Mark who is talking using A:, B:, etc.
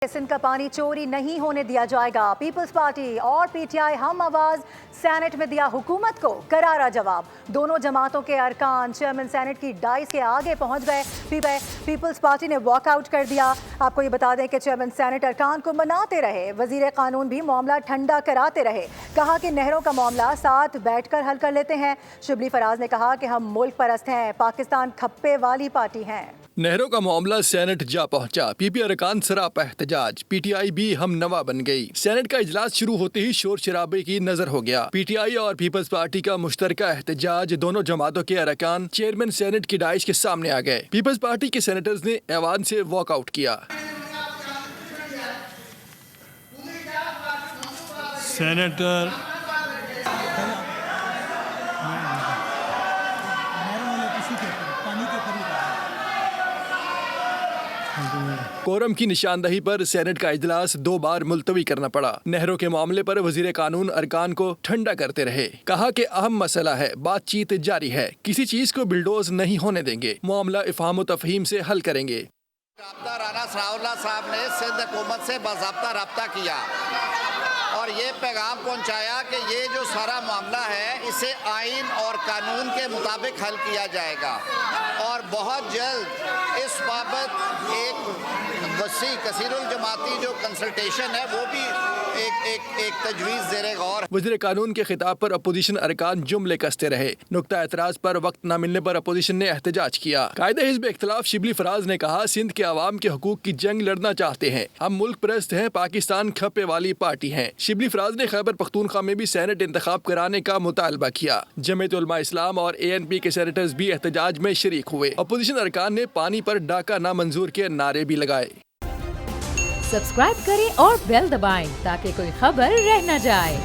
A: سندھ کا پانی چوری نہیں ہونے دیا جائے گا۔ پیپلز پارٹی اور پی ٹی آئی ہم آواز سینٹ میں دیا حکومت کو کرارا جواب۔ دونوں جماعتوں کے ارکان چیئرمین سینٹ کی ڈائز کے آگے پہنچ گئے۔ پیپلز پارٹی نے واک آؤٹ کر دیا۔ آپ کو یہ بتا دیں کہ چیئرمین سینٹ ارکان کو مناتے رہے۔ وزیر قانون بھی معاملہ ٹھنڈا کراتے رہے۔ کہا کہ نہروں کا معاملہ ساتھ بیٹھ کر حل کر لیتے ہیں۔ شبلی فراز نے کہا کہ ہم ملک پرست ہیں، پاکستان کھپے والی پارٹی ہیں۔
B: نہروں کا معاملہ سینٹ جا پہنچا۔ پی پی ارکان سراپا احتجاج۔ پی ٹی آئی بھی ہم نوا بن گئی۔ سینٹ کا اجلاس شروع ہوتے ہی شور شرابے کی نظر ہو گیا۔ پی ٹی آئی اور پیپلز پارٹی کا مشترکہ احتجاج۔ دونوں جماعتوں کے ارکان چیئرمین سینٹ کی ڈائش کے سامنے آ گئے۔ پیپلز پارٹی کے سینیٹرز نے ایوان سے واک آؤٹ کیا۔
C: سینیٹر
B: کورم کی نشاندہی پر سینٹ کا اجلاس 2 بار ملتوی کرنا پڑا۔ نہروں کے معاملے پر وزیر قانون ارکان کو ٹھنڈا کرتے رہے۔ کہا کہ اہم مسئلہ ہے، بات چیت جاری ہے، کسی چیز کو بلڈوز نہیں ہونے دیں گے، معاملہ افہام و تفہیم سے حل کریں گے۔
D: رابطہ رانا ثناء اللہ صاحب نے سندھ حکومت سے باضابطہ رابطہ کیا اور یہ پیغام پہنچایا کہ یہ جو سارا معاملہ ہے اسے آئین اور قانون کے مطابق حل کیا جائے گا اور بہت جلد اس بابت ایک وسیع کثیر الجماعتی جو کنسلٹیشن ہے وہ بھی ایک تجویز زیر غور ہے۔
B: وزیر قانون کے خطاب پر اپوزیشن ارکان جملے کستے رہے۔ نقطہ اعتراض پر وقت نہ ملنے پر اپوزیشن نے احتجاج کیا۔ قائد حزب اختلاف شبلی فراز نے کہا سندھ کے عوام کے حقوق کی جنگ لڑنا چاہتے ہیں، ہم ملک پرست ہیں، پاکستان کھپے والی پارٹی ہیں۔ شبلی فراز نے خیبر پختونخوا میں بھی سینٹ انتخاب کرانے کا مطالبہ کیا۔ جمعیت علماء اسلام اور اے این پی کے سینیٹرز بھی احتجاج میں شریک ہوئے۔ اپوزیشن ارکان نے پانی پر ڈاکہ نامنظور کے نعرے بھی لگائے۔
E: سبسکرائب کریں اور بیل دبائیں تاکہ کوئی خبر رہ نہ جائے۔